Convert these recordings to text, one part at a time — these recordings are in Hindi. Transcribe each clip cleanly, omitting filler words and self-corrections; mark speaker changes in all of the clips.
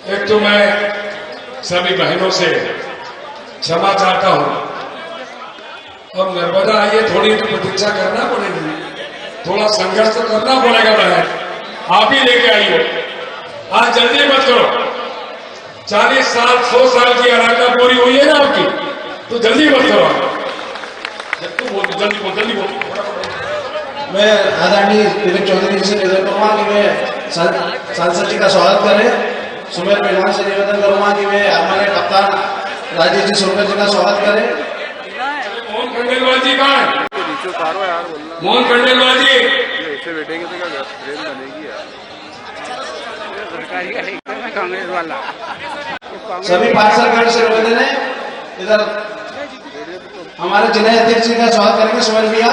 Speaker 1: एक तो मैं सभी बहनों से क्षमा चाहता हूं। अब नर्मदा आई है, थोड़ी तो प्रतीक्षा करना पड़ेगी, थोड़ा संघर्ष तो करना पड़ेगा। बहन आप ही लेके आई हो, आज जल्दी मत करो। 40 साल 100 साल की आराधना पूरी हुई है ना आपकी, तो जल्दी मत करो। जल्दी बोल।
Speaker 2: मैं आदरणीय दिलीप चौधरी जी से निवेदन करूंगा कि मैं सांसद जी का स्वागत करें। सुमेर पहलवान से निवेदन करूंगा कि वे हमारे कप्तान राजेश जी सोलकर जी का स्वागत करें।
Speaker 1: मोहन खंडेलवाल जी कहाँ है? मोहन खंडेलवाल जी
Speaker 3: ऐसे बैठेंगे तो क्या ट्रेन बनेगी यार। कांग्रेस वाला
Speaker 2: सभी पार्षदगण से निवेदन है, इधर हमारे जिला अध्यक्ष जी का स्वागत करेंगे। सुमेर भैया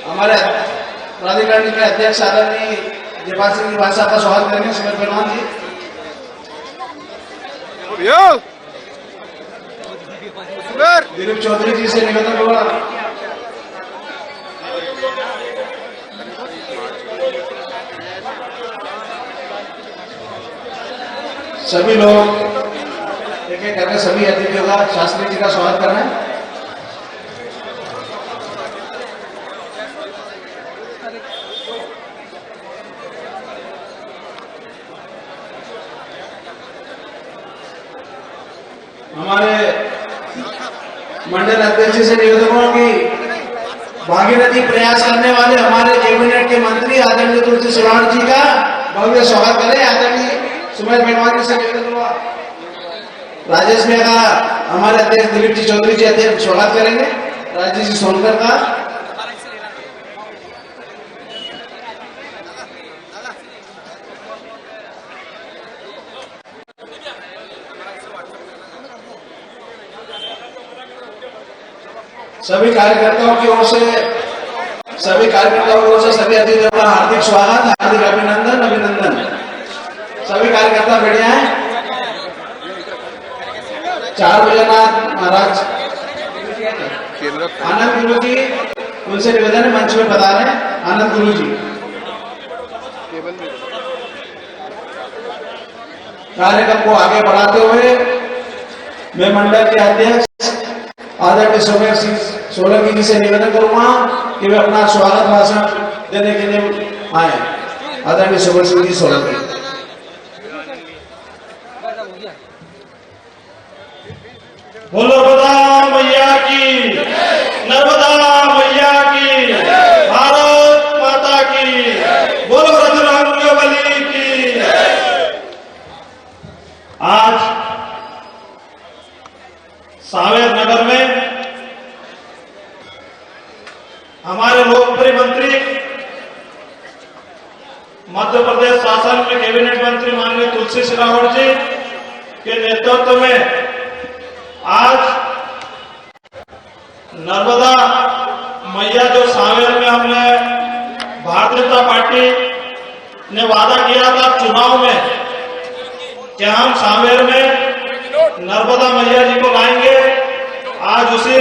Speaker 2: हमारे प्राधिकरण के अध्यक्ष आदरणीय जयपाल सिंह जी भाषा का स्वागत करेंगे। सुमेर पहलवान जी दिलीप चौधरी जी से निवेदन होगा। सभी लोग एक एक करके सभी अतिथियों का शास्त्री जी का स्वागत करना है। हमारे मंडल अध्यक्ष से निवेदन है कि भागीरथी प्रयास करने वाले हमारे कैबिनेट के मंत्री आदरणीय तुलसी सिलावट जी का भव्य स्वागत करें। आदरणीय सुमेर पहलवान जी से निवेदन हुआ। राजेश में का हमारे अध्यक्ष दिलीप जी चौधरी जी अध्यक्ष स्वागत करेंगे। राजेश जी सोनकर का सभी कार्यकर्ताओं की ओर से सभी अतिथियों का हार्दिक स्वागत, हार्दिक अभिनंदन। सभी कार्यकर्ता बढ़िया हैं। 4 बजेनाथ महाराज आनंद गुरु जी उनसे निवेदन है, मंच में बता रहे हैं। आनंद गुरु जी कार्यक्रम को आगे बढ़ाते हुए मैं मंडल के अध्यक्ष आदरणीय सुमेर सिंह सोलंकी जी से निवेदन करूंगा कि वे अपना स्वागत भाषण देने के लिए आए। आदरणीय सुमेर सिंह जी सोलंकी। बोलो नर्मदा मैया की, नर्मदा मैया की, भारत माता की, बोलो बजरंगबली की। आज सांवेर नगर में हमारे लोकप्रिय मंत्री मध्य प्रदेश शासन में कैबिनेट मंत्री माननीय तुलसी सिलावट जी के नेतृत्व में आज नर्मदा मैया जो सांवेर में हमने भारतीय जनता पार्टी ने वादा किया था चुनाव में कि हम सांवेर में नर्मदा मैया जी को लाएंगे, आज उसी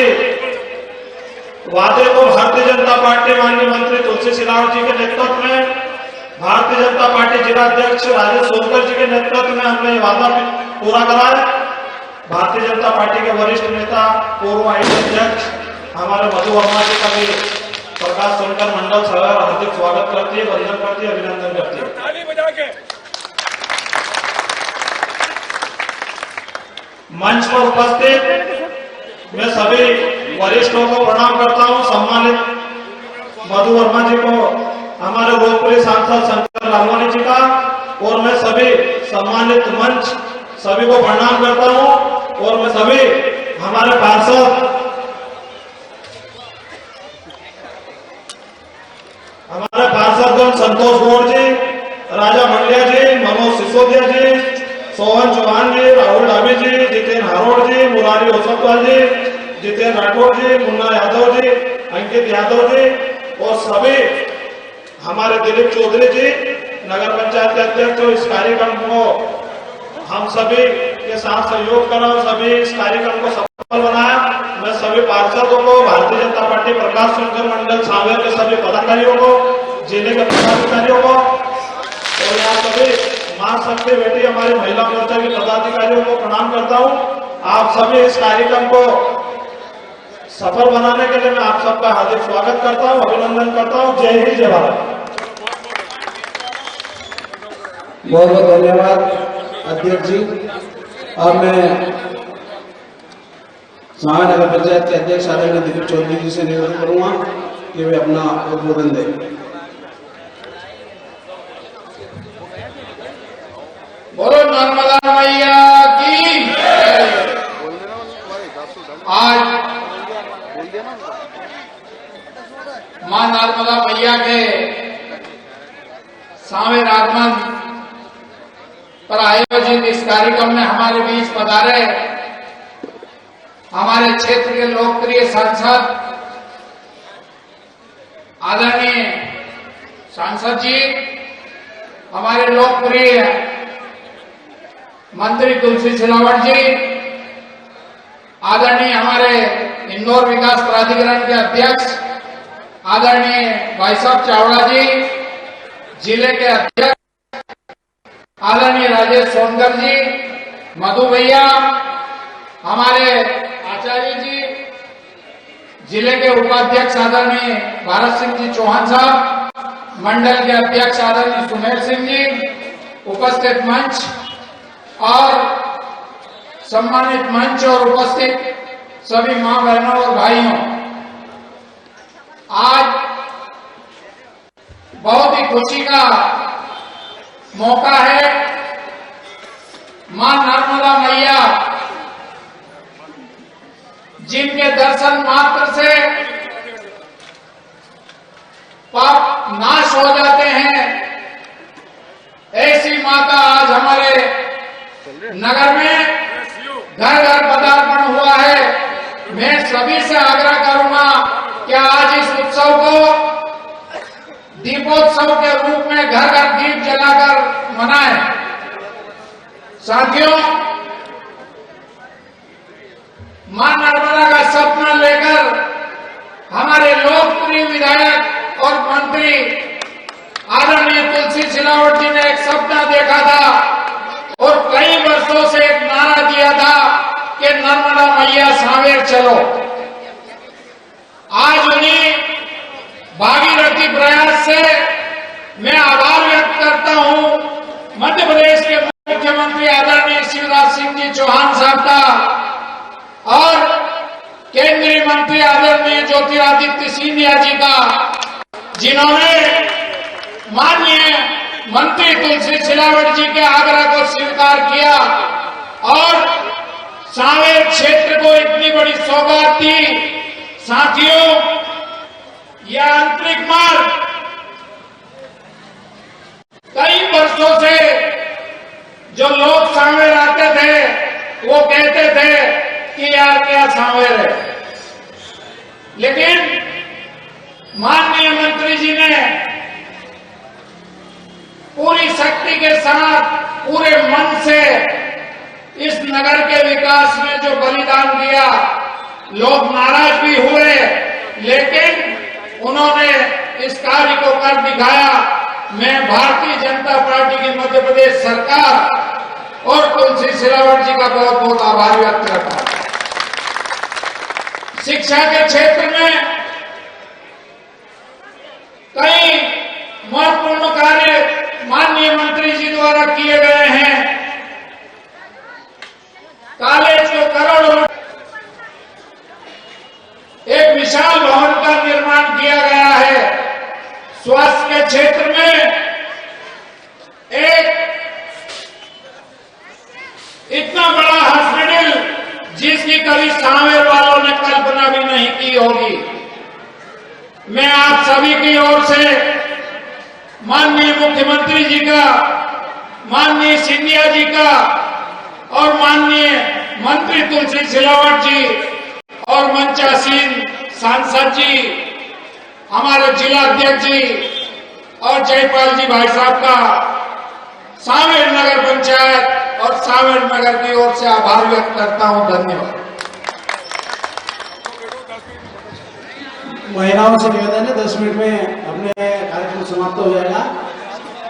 Speaker 2: वादे को भारतीय जनता पार्टी माननीय मंत्री तुलसी सिलावट जी के नेतृत्व में, भारतीय जनता पार्टी जिला अध्यक्ष राजेश सोनकर जी के नेतृत्व में हमने वादा पूरा करा है। भारतीय जनता पार्टी के वरिष्ठ नेता पूर्व आईटी अध्यक्ष हमारे मधु वर्मा जी का भी प्रकाश सोनकर मंडल सभा हार्दिक स्वागत करती है, वंदन करती है, अभिनंदन करती है। मंच पर उपस्थित मैं सभी वरिष्ठों को प्रणाम करता हूं। सम्मानित मधु वर्मा जी को, हमारे लोकप्रिय सांसद शंकर लालवानी जी का, और मैं सभी सम्मानित मंच सभी को प्रणाम करता हूं। और मैं सभी हमारे पार्षद, संतोष गौड़ जी, राजा मंडिया जी, मनोज सिसोदिया जी, सोहन चौहान जी, राहुल डाबी जी, जितेन हारोड़ जी, मुरारी ओसवाल जी, जितेन राठौड़ जी, मुन्ना यादव जी, अंकित यादव जी, और सभी हमारे दिलीप चौधरी जी नगर पंचायत के अध्यक्ष, इस कार्यक्रम को हम सभी के साथ सहयोग करा और सभी इस कार्यक्रम को सफल बनाया। मैं सभी पार्षदों को, भारतीय जनता पार्टी प्रकाश सोनकर मंडल सांवेर के सभी पदाधिकारियों को, जिले के पदाधिकारियों को और यहाँ सभी आप सभी इस कार्यक्रम को सफल बनाने के लिए मैं आप सबका हार्दिक स्वागत करता हूं, अभिनंदन करता हूं। जय हिंद, जय भारत।
Speaker 4: बहुत बहुत धन्यवाद अध्यक्ष जी। अब मैं साहा नगर पंचायत के अध्यक्ष आदरणीय दिलीप चौधरी जी से निवेदन करूंगा कि वे अपना उद्बोधन दें।
Speaker 5: बोलो नर्मदा मैया की। आज मां नर्मदा मैया के सावेर आगमन पर आयोजित इस कार्यक्रम में हमारे बीच पधारे हमारे क्षेत्र के लोकप्रिय सांसद आदरणीय सांसद जी, हमारे लोकप्रिय मंत्री तुलसी सिलावट जी, आदरणीय हमारे इंदौर विकास प्राधिकरण के अध्यक्ष आदरणीय भाई साहब चावड़ा जी, जिले के अध्यक्ष आदरणीय राजेश सोनकर जी, मधु भैया, हमारे आचार्य जी, जिले के उपाध्यक्ष आदरणीय भारत सिंह जी चौहान साहब, मंडल के अध्यक्ष आदरणीय सुमेर सिंह जी, उपस्थित मंच और सम्मानित मंच और उपस्थित सभी मां बहनों और भाइयों, आज बहुत ही खुशी का मौका है। मां नर्मदा मैया जिनके दर्शन मात्र से पाप नाश हो जाते हैं, ऐसी मां का आज हमारे नगर में घर घर पदार्पण हुआ है। मैं सभी से आग्रह करूंगा कि आज इस उत्सव को दीपोत्सव के रूप में घर घर दीप जलाकर मनाएं। साथियों, मां नर्मदा का सपना लेकर हमारे लोकप्रिय विधायक और मंत्री आदरणीय तुलसी सिलावट जी ने एक सपना देखा था और कई वर्षों से एक नारा दिया था कि नर्मदा मैया सावेर चलो। आज उन्हीं भागीरथी प्रयास से मैं आभार व्यक्त करता हूं मध्य प्रदेश के मुख्यमंत्री आदरणीय शिवराज सिंह जी चौहान साहब का और केंद्रीय मंत्री आदरणीय ज्योतिरादित्य सिंधिया जी का, जिन्होंने माननीय मंत्री तुलसी सिलावट जी के आग्रह को स्वीकार किया और सावेर क्षेत्र को इतनी बड़ी सौगात दी। साथियों, यह आंतरिक मार्ग कई वर्षों से जो लोग सावेर आते थे वो कहते थे कि यार क्या सावेर है, लेकिन माननीय मंत्री जी ने पूरी शक्ति के साथ पूरे मन से इस नगर के विकास में जो बलिदान दिया, लोग नाराज भी हुए लेकिन उन्होंने इस कार्य को कर दिखाया। मैं भारतीय जनता पार्टी की मध्य प्रदेश सरकार और तुलसी सिलावट जी का बहुत बहुत आभार व्यक्त करता हूं। शिक्षा के क्षेत्र में कई महत्वपूर्ण कार्य माननीय मंत्री जी द्वारा किए गए हैं। कॉलेज को करोड़ों, एक विशाल भवन का निर्माण किया गया है। स्वास्थ्य के क्षेत्र में एक इतना बड़ा हॉस्पिटल जिसकी कभी सावेर वालों ने कल्पना भी नहीं की होगी। मैं आप सभी की ओर से माननीय मुख्यमंत्री जी का, माननीय सिंधिया जी का और माननीय मंत्री तुलसी सिलावट जी और मंचासीन सांसद जी, हमारे जिला अध्यक्ष जी और जयपाल जी भाई साहब का सावेर नगर पंचायत और सावेर नगर की ओर से आभार व्यक्त करता हूं। धन्यवाद।
Speaker 4: महिलाओं से निवेदन है 10 मिनट में अपने कार्यक्रम समाप्त हो जाएगा।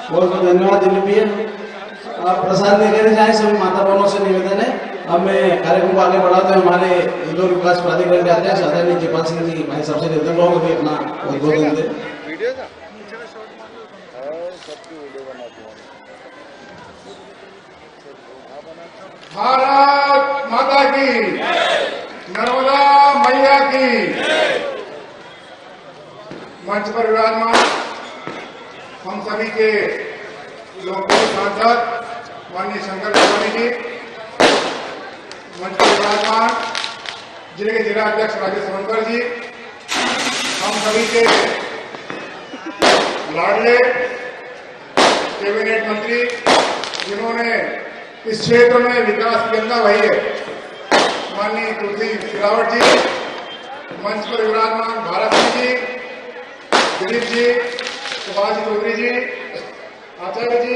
Speaker 4: बहुत बहुत धन्यवाद दिलीप जी। आप प्रसाद लेकर जाए, सभी माता बहनों से निवेदन है। अब मैं कार्यक्रम को आगे बढ़ाते हुए हमारे इंदौर विकास प्राधिकरण के अध्यक्ष आदरणीय जयपाल सिंह जी भाई साहब से निवेदन करूंगा कि अपना उद्बोधन दें।
Speaker 3: वीडियो था सबकी वीडियो बनाते हैं।
Speaker 5: भारत माता की, नर्मदा मैया की। मंच पर विराजमान हम सभी के लोकप्रिय सांसद माननीय शंकर लालवानी जी, मंच पर विराजमान जिले के जिला अध्यक्ष राजेश सोनकर जी, हम सभी के लाडले कैबिनेट मंत्री जिन्होंने इस क्षेत्र में विकास की गंगा बही है, माननीय तुलसी सिलावट जी, मंच पर विराजमान भारत सिंह जी, दिलीप जी, सुभाष चौधरी जी, आचार्य जी,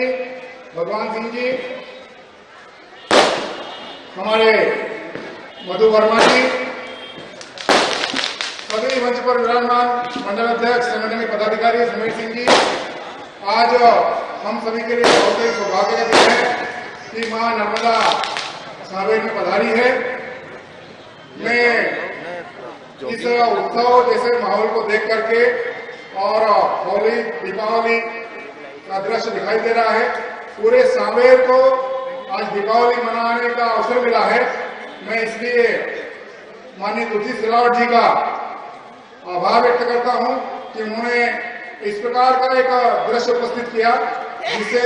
Speaker 5: भगवान सिंह जी, हमारे मधु वर्मा जी, सभी मंच पर विराजमान मंडल अध्यक्ष संगठन के पदाधिकारी समीर सिंह जी। आज हम सभी के लिए बहुत ही सौभाग्य का दिन है कि मां नर्मदा सांवेर में पधारी है। मैं इस उत्सव जैसे माहौल को देख करके और होली दीपावली का दृश्य दिखाई दे रहा है, पूरे सांवेर को आज दीपावली मनाने का अवसर मिला है। मैं इसलिए माननीय तुलसी सिलावट जी का आभार व्यक्त करता हूं कि उन्होंने इस प्रकार का एक दृश्य उपस्थित किया जिससे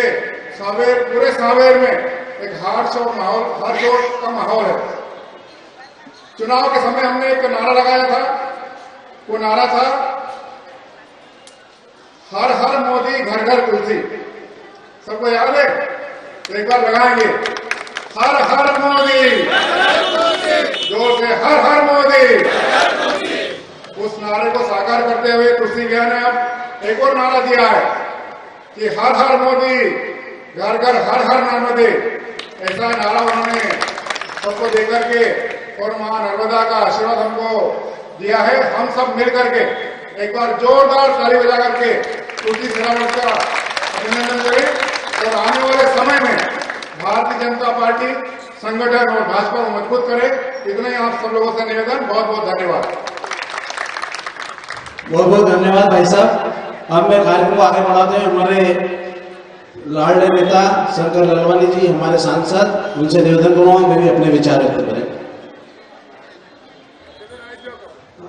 Speaker 5: सांवेर, पूरे सांवेर में एक हर्ष का माहौल है। चुनाव के समय हमने एक नारा लगाया था, वो नारा था हर हर मोदी घर घर तुलसी। सबको याद है? तो एक बार लगाएंगे, हर हर मोदी, जोर से हर हर मोदी। उस नारे को साकार करते हुए तुलसी भैया ने अब एक और नारा दिया है कि हर हर मोदी घर घर हर हर नर्मदे। ऐसा नारा उन्होंने सबको देकर के और मां नर्मदा का आशीर्वाद हमको दिया है। हम सब मिल करके एक बार जोरदार ताली बजा करके तुलसी सिलावट का अभिनंदन करें और आने वाले समय में भारतीय जनता पार्टी संगठन और भाजपा को मजबूत करे। इतना ही आप सब लोगों से निवेदन। बहुत बहुत धन्यवाद।
Speaker 4: बहुत बहुत धन्यवाद भाई साहब। अब मैं कार्यक्रम को आगे बढ़ाते हैं हमारे लाडले नेता शंकर लालवानी जी, हमारे सांसद, उनसे निवेदन करूंगा वे भी अपने विचार व्यक्त करें।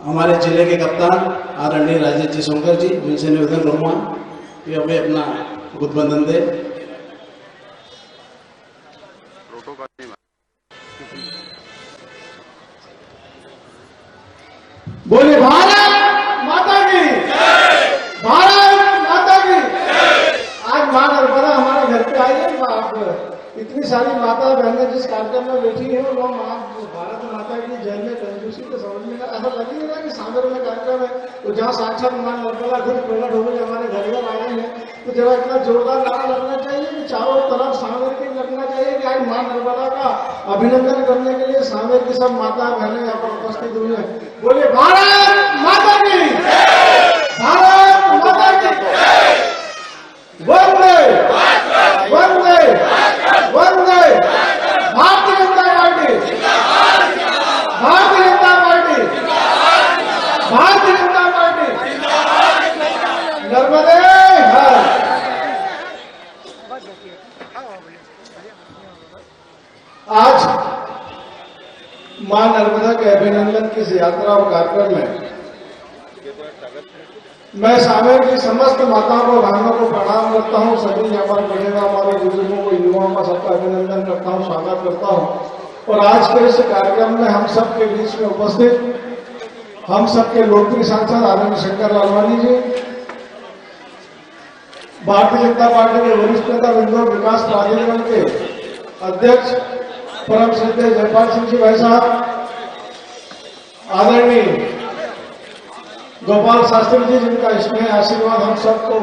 Speaker 4: हमारे जिले के कप्तान आदरणीय राजेश जी सोनकर जी, उनसे निवेदन करूंगा कि वे अपना उद्बोधन दे।
Speaker 2: बोले भारत माता की, भारत माता की। आज मां नर्मदा हमारे घर पे आई है। आप इतनी सारी माता बहनें जिस कार्यक्रम में बैठी है वो मां भारत माता की जय में कंजूसी को समझ में ऐसा लगेगा कि सांवेर में कार्यक्रम है तो जहाँ साक्षात मां नर्मदा खुद प्रकट होकर हमारे घर घर आए हैं, तो जरा इतना जोरदार नारा लगना चाहिए कि चारों तरफ सांवेर के लगना चाहिए कि आज मां नर्मदा का अभिनंदन करने के लिए सांवेर की सब माता बहनें यहाँ पर उपस्थित हुई है। बोले भारत माता की, भारत माता की। वंदे वंदे वंदे। Bharatiya Janata party, Bharatiya Janata party, Bharatiya Janata party. नर्मदे हर। आज मां नर्मदा के अभिनंदन की इस यात्रा और कार्यक्रम में मैं सांवेर की समस्त माताओं को बहनों को प्रणाम करता हूं। सभी यहाँ पर बढ़ेगा हमारे बुजुर्गों को, युवाओं का सबका अभिनंदन करता हूं, स्वागत करता हूं। और आज के इस कार्यक्रम में हम सब के बीच में उपस्थित हम सबके लोकप्रिय सांसद आदरणीय शंकर लालवानी जी, भारतीय जनता पार्टी के वरिष्ठ नेता इंदौर विकास प्राधिकरण के अध्यक्ष परम श्रद्धेय जयपाल सिंह जी भाई साहब, आदरणीय गोपाल शास्त्री जी जिनका स्नेह आशीर्वाद हम सबको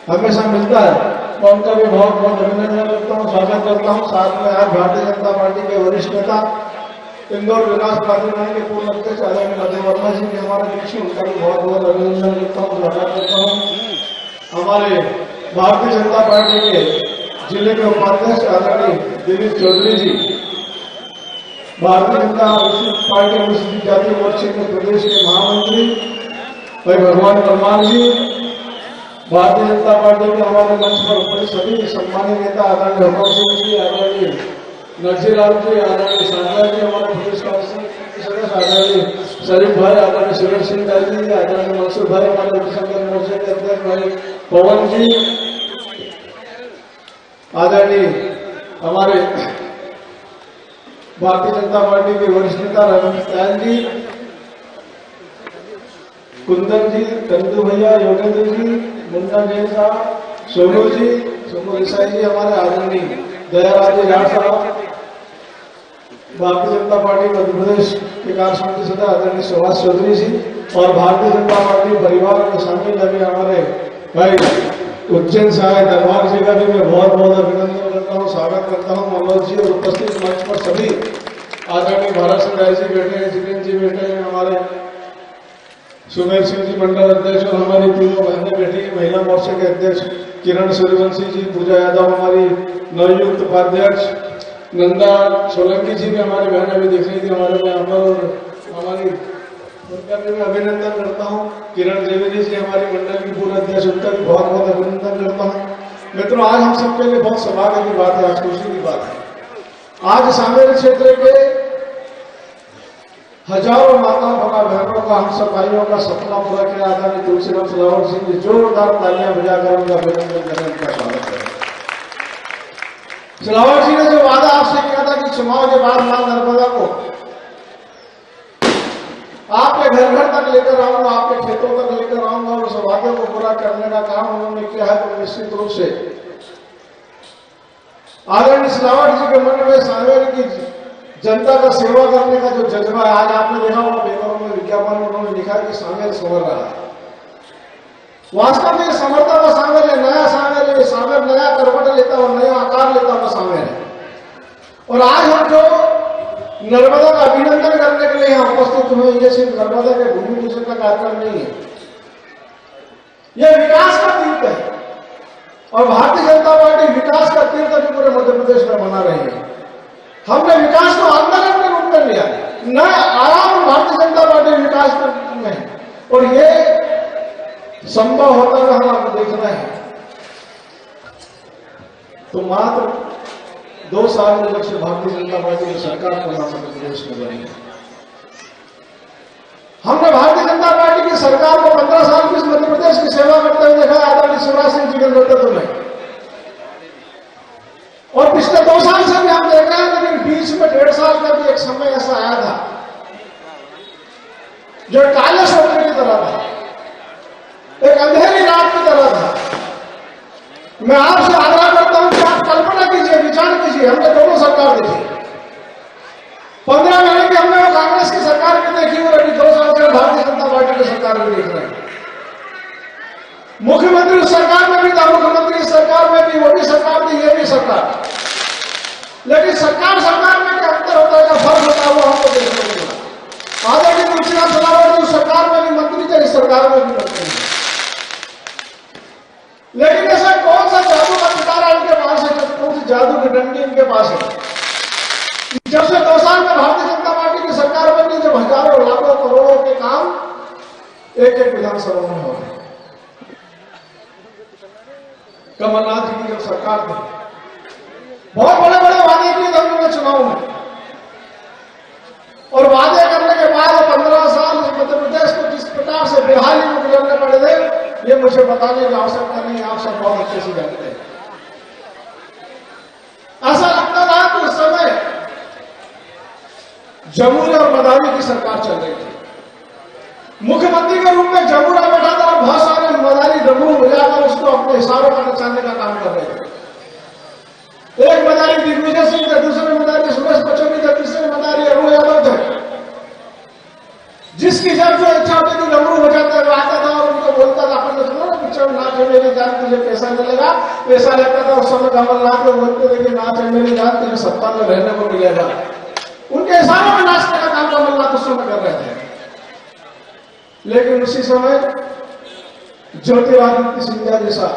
Speaker 2: हमेशा मिलता है, मैं उनका भी बहुत बहुत अभिनंदन करता हूँ, स्वागत करता हूँ। साथ में आज भारतीय जनता पार्टी के वरिष्ठ नेता इंदौर विकास प्राधिकरण के पूर्व अध्यक्ष आदरणीय मधु वर्मा जी के हमारे बीच में, उनका भी बहुत बहुत अभिनंदन करता हूँ, स्वागत करता हूँ। हमारे भारतीय जनता पार्टी के जिले के उपाध्यक्ष आदरणीय दिलीप चौधरी जी,
Speaker 6: भारतीय जनता पार्टी अनुसूचित जाति मोर्चे के प्रदेश के महामंत्री भाई भगवान परमार जी, भारतीय जनता पार्टी के हमारे मंच पर उपस्थित सभी सम्मानित नेता आदरणीय हुकम सिंह जी, आदरणीय नरसिंह लाल जी, आदरणीय शानदार जी, हमारे प्रदेश सदस्य आदरणीय शरीफ भाई, आदरणीय सुरेश सिंह जी, आदरणीय मंसूर भाई, हमारे संगठन मोर्चे के अध्यक्ष भाई पवन जी, आदरणीय हमारे भारतीय जनता पार्टी के वरिष्ठ नेता रमेश त्याल जी, कुंदन जी, कंदू भैया, योगेंद्र जी, मुन्ना जैन साहब, सोनू जी, सोनू देसाई जी, हमारे आदरणीय दयाराज राज साहब, भारतीय जनता पार्टी मध्य प्रदेश के कार्य समिति सदस्य आदरणीय सुभाष चौधरी जी और भारतीय जनता पार्टी परिवार में शामिल लगे हमारे भाई उज्जैन साहब दरबार जी का भी मैं बहुत बहुत अभिनंदन करता हूँ, स्वागत करता हूँ मनोज जी, और उपस्थित मंच पर सभी आदरणीय भारत सिंह राय जी बैठे हैं, जितेंद्र जी बैठे हैं, हमारे सुमेर सिंह जी मंडल अध्यक्ष, और हमारी तीनों बहनें बैठी हैं, महिला मोर्चे के अध्यक्ष किरण सूर्यवंशी जी, पूजा यादव हमारी नवयुक्त उपाध्यक्ष, नंदा सोलंकी जी भी हमारी बहन अभी दिख रही थी हमारे में यहाँ पर, और हमारी उनका भी मैं अभिनंदन करता हूँ। किरण द्विवेदी जी हमारी मंडल की पूर्व अध्यक्ष, उनका भी बहुत बहुत अभिनंदन करता हूँ। मित्रों, आज हम सबके लिए बहुत सौभाग्य की बात है, आज खुशी की बात है। आज सामेल क्षेत्र के हजारों माताओं भगा बहनों का, हम सब भाइयों का सपना पूरा किया। आदरणीय तुलसीराम सिलावट सिंह जी जोरदार तालियां बजाकर उनका अभिनंदन करें, उनका स्वागत करें। सिलावट जी ने जो वादा आपसे किया था कि चुनाव के बाद मां नर्मदा को आपके घर घर तक लेकर आऊंगा, आपके खेतों तक लेकर आऊंगा, और उस वादे को पूरा करने का काम उन्होंने किया है। तो निश्चित रूप से आदरणीय सिलावट जी के मन में सामेल की जनता का सेवा करने का जो जज्बा है, आज आपने देखा होगा पेपरों में विज्ञापन में उन्होंने लिखा कि सामेल संवर रहा है। वास्तव में समर्था का सामेल है, नया सामेल है, सामेल नया करवट लेता और नया आकार लेता हुआ सामेल है। और आज हम जो नर्मदा का अभिनंदन करने के लिए यहाँ उपस्थित हुए, ये सिर्फ नर्मदा के भूमि पूजन का कार्यक्रम नहीं है, यह विकास का तीर्थ है। और भारतीय जनता पार्टी विकास का तीर्थ भी पूरे मध्य प्रदेश में बना रही है। हमने विकास को आंदोलन के रूप में लिया, नया आयाम भारतीय जनता पार्टी विकास में है, और ये संभव होता हुआ हम आपको देखना है। तो मात्र 2 साल में जब से भारतीय जनता पार्टी की सरकार मध्य प्रदेश में बनी, हमने भारतीय जनता पार्टी की सरकार को 15 साल की मध्य प्रदेश की सेवा करते हुए देखा आदरणीय शिवराज सिंह जी के नेतृत्व में, और पिछले 2 साल से भी हम देख रहे हैं। लेकिन बीच में 1.5 साल का भी एक समय ऐसा आया था जो काले सोने की तरह था, एक अंधेरी रात की तरह था। मैं आपसे आग्रह करता हूं कि आप कल्पना कीजिए, विचार कीजिए, हमने दोनों सरकार देखी। 15 महीने की हमने वो कांग्रेस की सरकार भी देखी, और अभी 2 साल से भारतीय जनता पार्टी की सरकार भी देख रहे हैं। मुख्यमंत्री उस सरकार में भी था, मुख्यमंत्री इस सरकार में भी, वो भी सरकार थी, ये भी सरकार। लेकिन सरकार में क्या अंतर होता है, क्या फर्क होता है, वो हमको देखने को मिला। आदरणीय तुलसीराम सिलावट जी उस सरकार में भी मंत्री थे, इस सरकार में भी मंत्री थे। लेकिन ऐसा कौन सा जादू का पिटारा इनके पास है, कौन सी जादू की डंडी इनके पास है? जब से 2 साल में भारतीय जनता पार्टी की सरकार बनी, जब हजारों लाखों करोड़ों के काम एक विधानसभा में हो रहे। कमलनाथ जी की जब सरकार थी, बहुत बड़े बड़े वादे किए थे उन्होंने चुनाव में, और वादे करने के बाद 15 साल मध्य प्रदेश को जिस प्रकार से बेहाली में गुजरने पड़े थे, ये मुझे बताने की आवश्यकता नहीं, आप सब बहुत अच्छे से जानते हैं। ऐसा लगता था कि उस समय जमुना और मदारी की सरकार चल रही थी। मुख्यमंत्री के रूप में जमुना बैठा था, और बहुत सारे मदारी डमरू बजाकर उसको अपने इशारों पर नचाने का काम कर रहे थे। एक मदारी दिग्विजय सिंह थे, दूसरे मदारी सुरेश पचौरी थे, तीसरे मदारी अरुण यादव थे। जिसकी जब जो इच्छा होती थी डमरू बजाते हुए आता था और उनको बोलता था, अपन सुनो ना पिक्चर नाच है मेरी जान, तुझे पैसा मिलेगा, पैसा लगता था। उस समय कमलनाथ को बोलते थे कि नाच है मेरी जान, तुझे सत्ता में रहने को मिलेगा। उनके इशारों में नाचने का काम कमलनाथ उस समय कर रहे थे। लेकिन उसी समय ज्योतिरादित्य सिंधिया जैसा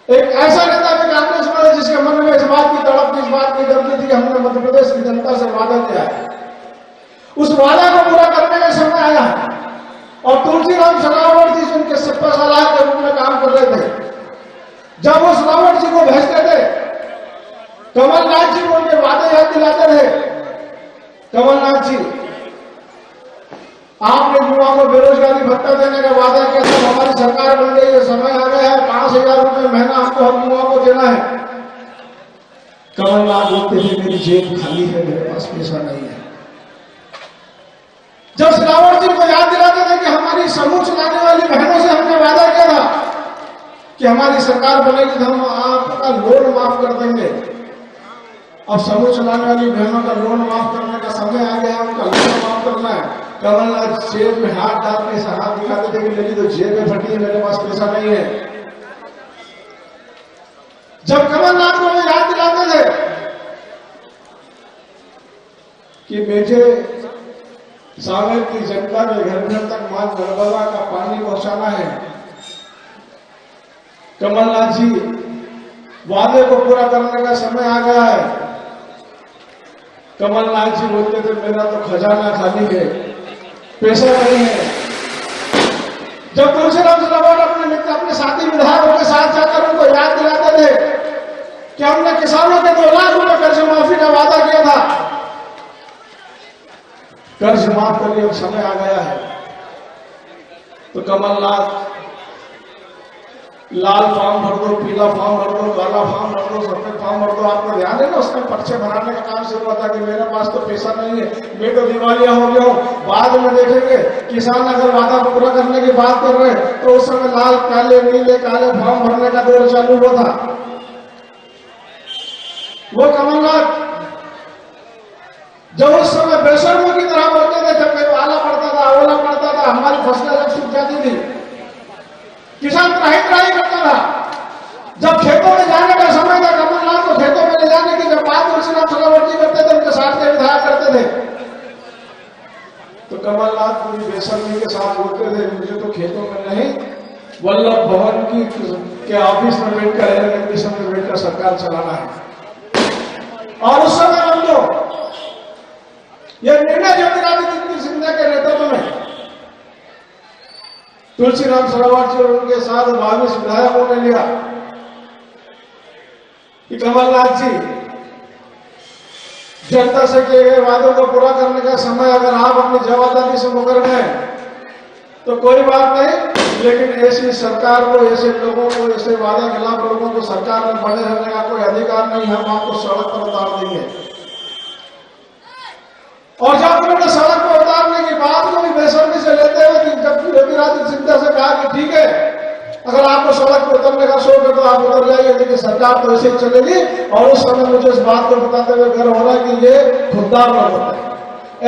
Speaker 6: एक ऐसा नेता भी कांग्रेस में जिसके मन में इस बात की तड़प थी, बात की गलती थी कि हमने मध्य प्रदेश की जनता से वादा किया है, उस वादा को पूरा करने का समय आया है। और तुलसीराम सिलावट जी जिनके सप्पा सलाह के रूप में काम कर रहे थे, जब वो सिलावट जी को भेजते थे, कमलनाथ जी को उनके वादे याद दिलाते थे। कमलनाथ जी, आपने युवाओं को बेरोजगारी भत्ता देने का वादा किया था, हमारी सरकार बन गई है, समय आ गया है, 5,000 रुपए महीना आपको हम युवाओं को देना है। कमलनाथ बोलते थे मेरी जेब खाली है, मेरे पास पैसा नहीं है। जब सिलावट जी को याद दिलाते थे कि हमारी समूह चलाने वाली बहनों से हमने वादा किया था कि हमारी सरकार बनेगी तो हम आपका लोन माफ कर देंगे, अब समूह चलाने वाली बहनों का लोन माफ करने का समय आ गया, उनका लोन माफ करना है। कमलनाथ जेब में हाथ डाल के हाथ दिखाते थे कि मेरी तो जेब में फटी है, मेरे पास पैसा नहीं है। जब कमलनाथ को याद दिलाते थे कि बेटे सागर की जनता के घर घर तक मां नर्मदा का पानी पहुंचाना है, कमलनाथ जी वादे को पूरा करने का समय आ गया है। कमलनाथ जी बोलते थे मेरा तो खजाना खाली है, पैसा नहीं है। जब तुलसीराम सिलावट अपने साथी विधायकों के साथ जाकर उनको याद दिलाते थे कि हमने किसानों के 2 लाख रुपए कर्ज माफी का वादा किया था, कर्ज माफ करने अब समय आ गया है, तो कमलनाथ लाल फॉर्म भर दो, पीला फॉर्म भर दो, काला फॉर्म भर दो, सफेद फॉर्म भर दो। आपको ध्यान है ना, उसमें पर्चे भराने का काम शुरू हुआ था कि मेरे पास तो पैसा नहीं है, मैं तो दिवालिया हो गया हूं। बाद में देखेंगे किसान अगर वादा पूरा करने की बात कर रहे हैं तो उस समय लाल काले नीले काले फॉर्म भरने का दौर चालू हुआ था। वो कमलनाथ जब उस समय बेशर्मों की तरह बोलते थे, जब कहीं आला पड़ता था, ओला पड़ता था, हमारी फसलें जब सूख जाती थी, किसान त्राही करता था। जब खेतों में जाने का समय था, कमलनाथ को खेतों में ले जाने की जब बात तुलसीराम सिलावट जी करते थे, उनके साथ के विधायक करते थे, तो कमलनाथ पूरी बेशर्मी के साथ बोलते थे मुझे तो खेतों में नहीं, वल्लभ भवन के ऑफिस में बैठकर, एयर कंडीशन में बैठकर सरकार चलाना है। और उस समय हम लोग यह निर्णय ज्योतिरादित्य सिंधिया के नेतृत्व में तुलसीराम सिलावट जी और उनके साथ 22 विधायकों ने लिया कि कमलनाथ जी जनता से किए गए वादों को पूरा करने का समय अगर आप अपनी जवाबदारी से मुकर गए तो कोई बात नहीं, लेकिन ऐसी सरकार को, ऐसे लोगों को, ऐसे वादा खिलाफ लोगों को सरकार में बने रहने का कोई अधिकार नहीं, हम आपको सड़क पर उतार देंगे। और जब उन्होंने सड़क पर उतारने की बात को भी बेशर्मी से लेते हुए जब ज्योतिरादित्य सिंधिया से कहा कि ठीक है, अगर आपको सड़क पर उतरने का शौक है तो आप उतर जाइए, लेकिन सरकार तो ऐसे ही चलेगी। और उस समय मुझे इस बात को बताते हुए गर्व हो रहा है कि ये खुददार लोग होते हैं,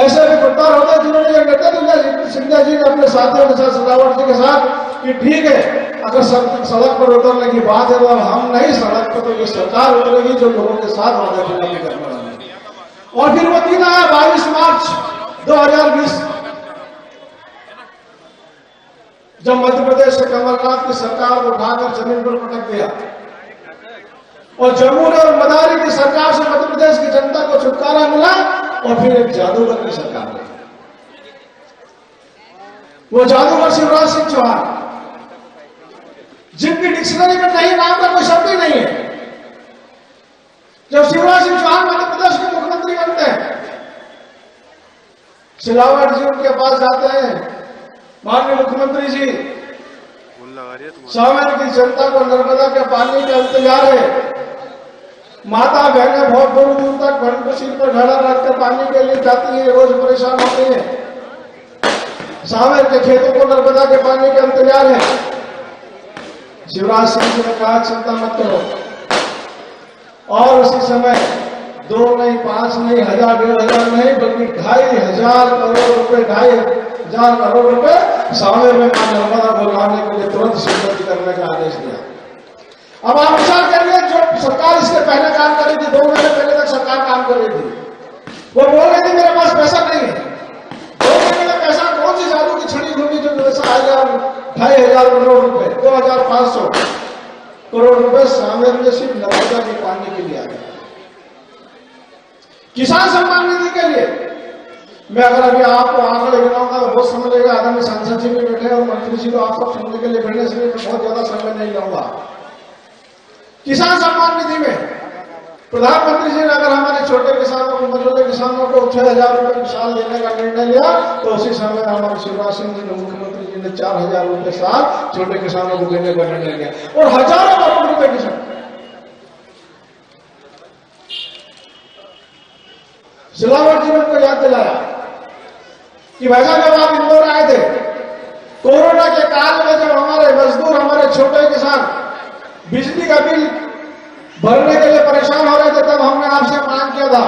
Speaker 6: ऐसे भी खुददार होते हैं जिन्होंने ये नेतृत्व सिंधिया जी ने अपने साथियों के साथ, सिलावट जी के साथ, कि ठीक है अगर सड़क पर उतरने की बात है तो अब हम नहीं, सड़क पर तो ये सरकार उतरेगी जो लोगों के साथ वादा खिलाफी करने वाली है। और फिर वो दिन आया 22 मार्च 2020, जब मध्य प्रदेश से कमलनाथ की सरकार को उठाकर जमीन पर पटक दिया और जम्मू और मदारी की सरकार से मध्य प्रदेश की जनता को छुटकारा मिला। और फिर एक जादूगर की सरकार आई, वो जादूगर शिवराज सिंह चौहान, जिनकी डिक्शनरी में कहीं नाम का कोई शब्द ही नहीं है। जब शिवराज सिंह चौहान मध्य प्रदेश के मुख्यमंत्री बनते हैं, सिलावट जी उनके पास जाते हैं, माननीय मुख्यमंत्री जी सागर की जनता को नर्मदा के पानी का इंतजार है, माता बहनें बहुत दूर दूर तक भंडशील पर घड़ा रखकर पानी के लिए जाती है, रोज परेशान होती है। सागर के खेतों को नर्मदा के पानी का इंतजार है। शिवराज सिंह जी ने कहा चिंता मत करो, और उसी समय 2 नहीं 5 नहीं 1000 1500 नहीं बल्कि 2500 करोड़ रुपए 2500 करोड़ रुपए सागर में मां नर्मदा को लाने के लिए तुरंत स्वीकृति करने का आदेश दिया। अब आप विचार करिए, जो सरकार इसके पहले काम कर रही थी, 2 महीने पहले तक सरकार काम कर रही थी, वो बोल रही थी मेरे पास पैसा नहीं है। 2 महीने में पैसा कौन सी जादू की छड़ी घूमी जो पैसा आएगा 2500 करोड़ रुपए, 2500 करोड़ रुपए सागर में सिर्फ नर्मदा के पानी के लिए आ गया। किसान सम्मान निधि के लिए मैं अगर अभी आपको आंकड़े गिनाऊंगा तो बहुत समय लगेगा। आदरणीय सांसद जी भी बैठे और मंत्री जी को आप सब सुनने के लिए बैठने से मैं बहुत ज्यादा समय नहीं लूंगा। किसान सम्मान निधि में प्रधानमंत्री जी ने अगर हमारे छोटे किसानों को, मझोले किसानों को 6,000 रुपए की साल देने का निर्णय लिया तो उसी समय हमारे शिवराज सिंह जी ने, मुख्यमंत्री जी ने 4,000 रुपए साल छोटे किसानों को देने का निर्णय लिया और हजारों करोड़ रुपए किसान। सिलावट जी ने उनको याद दिलाया कि भाई साहब जब आप इंदौर आए थे कोरोना के काल में, जब हमारे मजदूर, हमारे छोटे किसान बिजली का बिल भरने के लिए परेशान हो रहे थे, तब हमने आपसे मांग किया था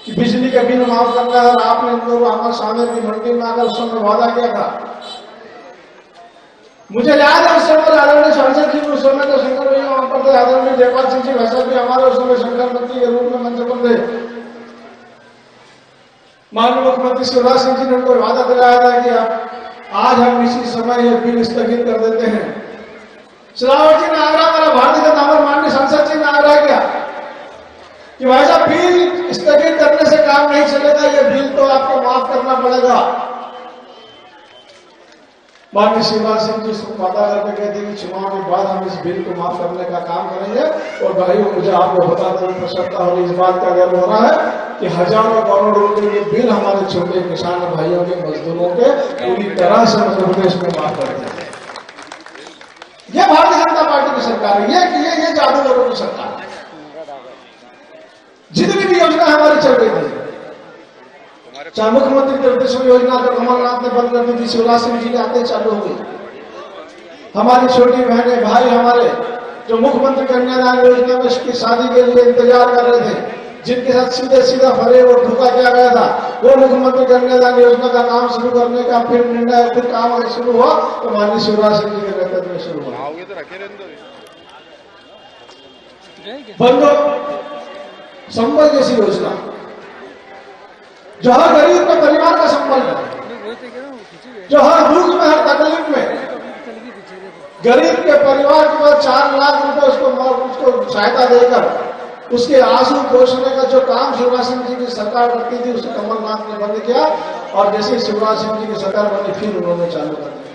Speaker 6: कि बिजली का बिल माफ करना है और आपने इंदौर हमारे सामने की मंडी में आकर उस समय वादा किया था। मुझे याद है उस समय आदरणीय सांसद जी उस समय तो शंकर भैया वहां पर थे, आदरणीय जयपाल सिंह जी वैसा भी हमारे उस समय शंकर मंत्री के रूप में मंच पर थे। माननीय मुख्यमंत्री शिवराज सिंह जी ने उनको वादा दिलाया था कि आज हम इसी समय ये बिल स्थगित कर देते हैं। सिलावट जी ने आग्रह करा, भारतीय जनता पार्टी माननीय सांसद जी ने आग्रह किया कि भाई साहब बिल स्थगित करने से काम नहीं चलेगा, ये बिल तो आपको माफ करना पड़ेगा। माननीय शिवराज सिंह जी उसको वादा करके कहते कि चुनाव के बाद हम इस बिल को माफ करने का काम करेंगे। और भाइयों, मुझे आपको बताते हुए प्रसन्नता और इस बात का गर्व हो रहा है कि हजारों करोड़ रुपए के बिल हमारे छोटे किसान भाइयों के, मजदूरों के पूरी तरह से मध्य प्रदेश में माफ कर दिए। ये भारतीय जनता पार्टी की सरकार है, ये जादूगरों की सरकार है। जितनी भी योजना हमारी चल रही थी, चाहे मुख्यमंत्री निर्देशन योजना जो कमलनाथ ने बंद कर दी थी, शिवराज सिंह जी के आते चालू हो गई। हमारी छोटी बहनें, भाई हमारे जो मुख्यमंत्री कन्यादान योजना में उसकी शादी के लिए इंतजार कर रहे थे, जिनके साथ सीधे सीधा फरेब और धोखा किया गया था, वो मुख्यमंत्री कन्यादान योजना का काम शुरू करने का फिर निर्णय, फिर काम शुरू हुआ तो माननीय शिवराज सिंह जी के नेतृत्व में शुरू हुआ। बंदो संबल जैसी योजना जो हर गरीब के परिवार का संबल है, जो हर दुख में, हर तकलीफ में गरीब के परिवार के बाद 4 लाख रुपए उसको सहायता देकर उसके आंसू पोषने का जो काम शिवराज सिंह जी की सरकार करती थी, उसे कमलनाथ ने बंद किया। और जैसे शिवराज सिंह जी की सरकार बनी फिर उन्होंने चालू कर दिया।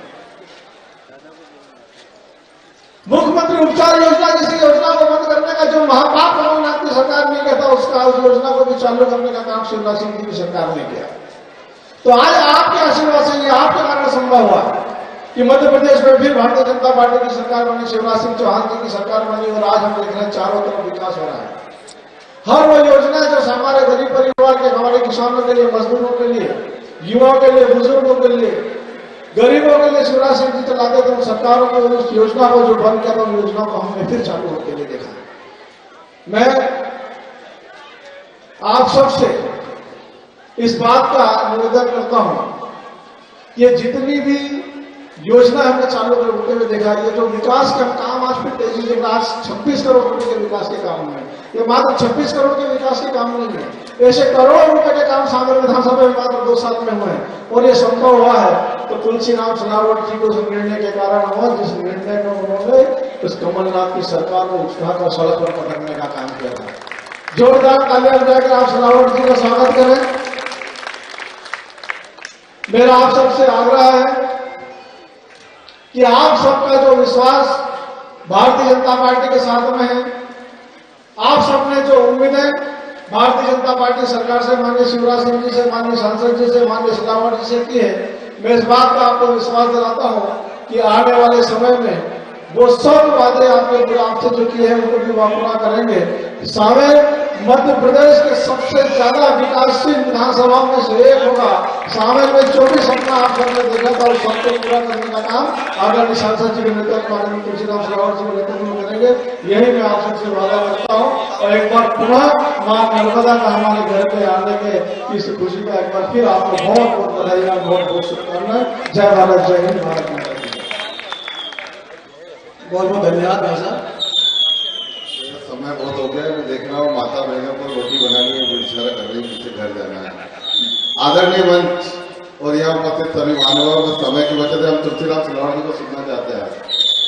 Speaker 6: मुख्यमंत्री उपचार योजना जैसी योजना को बंद करने का जो महापाप कमलनाथ की सरकार ने किया था, उस योजना को भी चालू करने का काम शिवराज सिंह जी की सरकार ने किया। तो आज आपके आशीर्वाद से, ये आपके कारण संभव हुआ कि मध्य प्रदेश में फिर भारतीय जनता पार्टी की सरकार बनी, शिवराज सिंह चौहान जी की सरकार बनी और आज हम देख रहे हैं चारों तरफ विकास हो रहा है। हर वो योजना जो हमारे गरीब परिवार के, हमारे किसानों के लिए, मजदूरों के लिए, युवाओं के लिए, बुजुर्गों के लिए, गरीबों के लिए शिवराज सिंह जी चलाते थे, उन सरकारों को, उस योजना को जो बंद किया था, उन योजना को हमने फिर चालू होते हुए देखा। मैं आप सबसे इस बात का निवेदन करता हूं कि जितनी भी योजना हमने चालू होते हुए देखा, ये जो विकास का काम आज फिर तेजी से, आज 26 करोड़ रुपए के विकास के काम में, ये मात्र 26 करोड़ के विकास के काम नहीं है, ऐसे करोड़ों रुपए के काम सामने विधानसभा में मात्र 2 साल में हुए हैं। और ये संभव हुआ है तो तुलसीराम सिलावट जी को उस निर्णय के कारण हुआ, जिस निर्णय में उन्होंने उस कमलनाथ की सरकार को उठाकर सड़क पर पकड़ने का काम किया था। जोरदार तालियां बजाकर आप सिलावट जी का स्वागत करें। मेरा आप सबसे आग्रह है कि आप सबका जो विश्वास भारतीय जनता पार्टी के साथ में है, आप सबने जो उम्मीदें भारतीय जनता पार्टी सरकार से, माननीय शिवराज सिंह जी से, माननीय सांसद जी से, माननीय सिलावट जी से की है, मैं इस बात का आपको विश्वास दिलाता हूं कि आने वाले समय में वो सब वादे आपसे जो किए हैं उनको भी वो पूरा करेंगे। सावेर मध्य प्रदेश के सबसे ज्यादा विकासशील विधानसभा में से एक होगा। सावेर में 24 सपना आप सबने देखा था, उस सबको पूरा करने का काम आदरणीय सांसद जी के नेतृत्व में, तुलसीराम सिलावट जी के नेतृत्व में करेंगे। यही मैं आप सबसे वादा करता हूँ। और एक बार पुनः मां नर्मदा का हमारे घर पे आने के इस खुशी का एक बार फिर आपको बहुत बहुत बधाई, बहुत बहुत शुभकामनाएं। जय भारत, जय हिंद, भारत माता की।
Speaker 4: बहुत बहुत धन्यवाद भाई साहब।
Speaker 7: समय बहुत हो गया, मैं देख रहा हूँ माता बहनों को रोटी बनानी है, वो इशारा कर रही है मुझे घर जाना है। आदरणीय मंच और यहाँ उपस्थित सभी मानवों को समय की वजह से हम तुलसीराम सिलावट जी को सुनना चाहते हैं,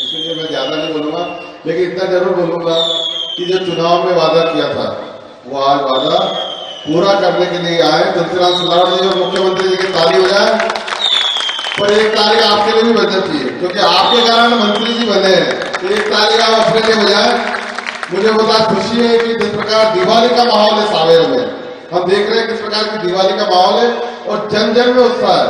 Speaker 7: इसलिए मैं ज्यादा नहीं बोलूंगा, लेकिन इतना जरूर बोलूंगा कि जो चुनाव में वादा किया था वो आज वादा पूरा करने के लिए आए। तुलसीराम सिलावट जी और मुख्यमंत्री जी की ताली हो जाए, पर एक ताली आपके लिए भी बजना चाहिए, क्योंकि आपके कारण मंत्री जी बने हैं। तो एक ताली आप अपने लिए बजाएं। मुझे बहुत खुशी है कि जिस प्रकार दिवाली का माहौल है सावेर में, हम देख रहे हैं किस प्रकार की दिवाली का माहौल है और जन जन में उत्साह है।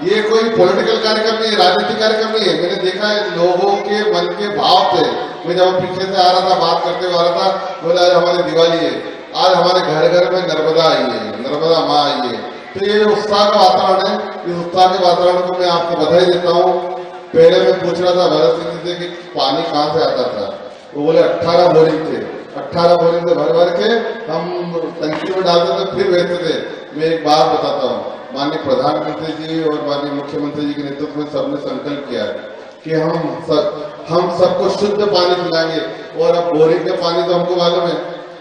Speaker 7: ये कोई पॉलिटिकल कार्यक्रम नहीं है, राजनीतिक कार्यक्रम नहीं है। मैंने देखा है लोगों के मन के भाव थे। मैं जब पीछे से आ रहा था, बात करते हुए आ रहा था, बोला आज हमारी दिवाली है, आज हमारे घर घर में नर्मदा आई है, नर्मदा माँ आई है। तो ये उत्साह का वातावरण है। इस उत्साह के वातावरण को मैं आपको बधाई देता हूँ। पहले मैं पूछ रहा था भरत सिंह जी से कि पानी कहाँ से आता था, वो बोले 18 बोरिंग थे, 18 बोरिंग से भर भर के हम टंकी में डालते थे, फिर बेचते थे। मैं एक बात बताता हूँ, माननीय प्रधानमंत्री जी और माननीय मुख्यमंत्री जी के नेतृत्व में सबने संकल्प किया कि हम सबको शुद्ध पानी पिलाएंगे। और अब बोरिंग का पानी तो हमको मालूम है,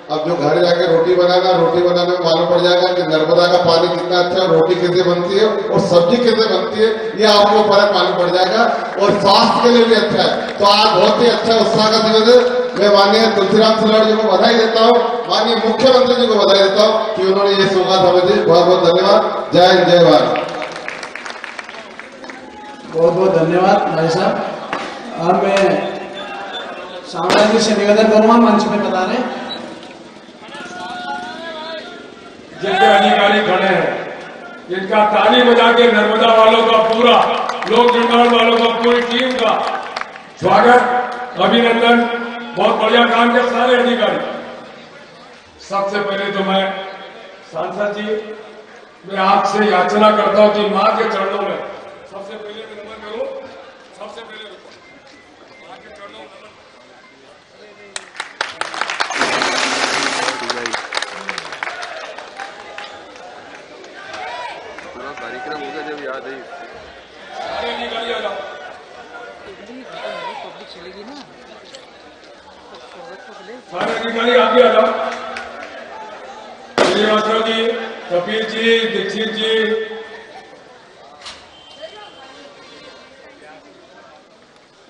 Speaker 7: अब जो घर जाके रोटी बनाने में मालूम पड़ जाएगा कि नर्मदा का पानी कितना अच्छा है, रोटी कैसे बनती है और सब्जी कैसे बनती है, ये आपको फर्क मालूम पड़ जाएगा और स्वास्थ्य के लिए भी अच्छा है। तो आज बहुत ही अच्छा उत्साह का दिवस है। मैं माननीय तुलसीराम सिलावट जी को बधाई देता हूँ, माननीय मुख्यमंत्री जी को बधाई देता हूँ कि उन्होंने ये सौगात हमें दी। बहुत बहुत धन्यवाद। जय हिंद, जय भारत।
Speaker 4: बहुत बहुत धन्यवाद भाई साहब। अब मैं सामराज जी से निवेदन करूंगा, मंच पे बता रहे हैं।
Speaker 1: जितने अधिकारी खड़े हैं, इनका ताली बजा के नर्मदा वालों का पूरा, लोक निर्माण वालों का पूरी टीम का स्वागत, अभिनंदन। बहुत बढ़िया काम किया सारे अधिकारी। सबसे पहले तो मैं सांसद जी, मैं आपसे याचना करता हूं कि मां के चरणों में सबसे पहले नमन करूं। सबसे पहले मां के चरणों में नमन।
Speaker 3: पूरा कार्यक्रम हो गया जब याद आई।
Speaker 1: सारे अधिकारी आ जाओ। सारे अधिकारी आगे आ जाओ। श्रीवास्तव जी, कपिल जी, दीक्षित जी,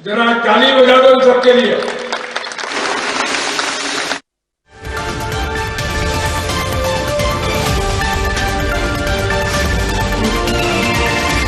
Speaker 1: जरा ताली बजा दो इन सबके लिए।